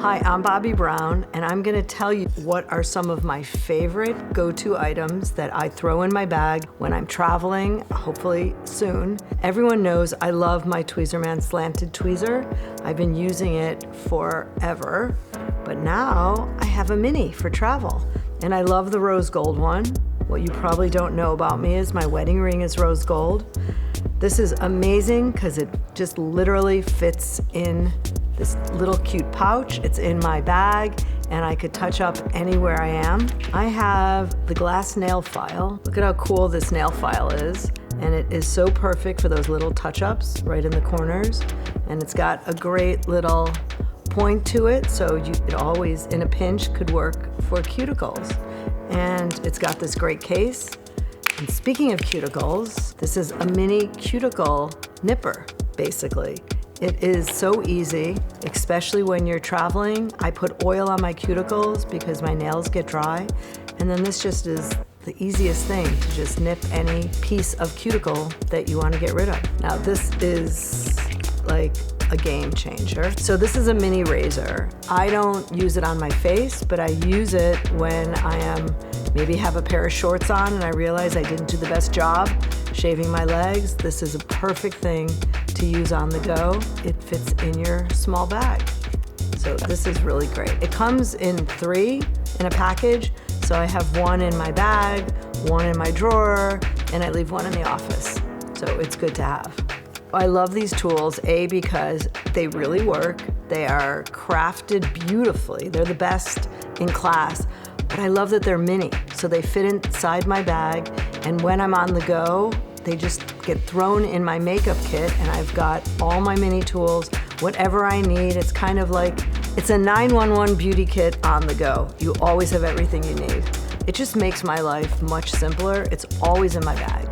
Hi, I'm Bobbi Brown, and I'm gonna tell you what are some of my favorite go-to items that I throw in my bag when I'm traveling, hopefully soon. Everyone knows I love my Tweezerman slanted tweezer. I've been using it forever, but now I have a mini for travel, and I love the rose gold one. What you probably don't know about me is my wedding ring is rose gold. This is amazing because it just literally fits in this little cute pouch. It's in my bag and I could touch up anywhere I am. I have the glass nail file. Look at how cool this nail file is. And it is so perfect for those little touch-ups right in the corners. And it's got a great little point to it, so it always, in a pinch, could work for cuticles. And it's got this great case. And speaking of cuticles, this is a mini cuticle nipper, basically. It is so easy, especially when you're traveling. I put oil on my cuticles because my nails get dry, and then this just is the easiest thing to just nip any piece of cuticle that you want to get rid of. Now this is like a game changer. So this is a mini razor. I don't use it on my face, but I use it when I maybe have a pair of shorts on and I realize I didn't do the best job shaving my legs. This is a perfect thing to use on the go. It fits in your small bag. So this is really great. It comes in 3 in a package. So I have one in my bag, one in my drawer, and I leave one in the office. So it's good to have. I love these tools, A, because they really work. They are crafted beautifully. They're the best in class. But I love that they're mini, so they fit inside my bag, and when I'm on the go, they just get thrown in my makeup kit, and I've got all my mini tools, whatever I need. It's kind of like, it's a 911 beauty kit on the go. You always have everything you need. It just makes my life much simpler. It's always in my bag.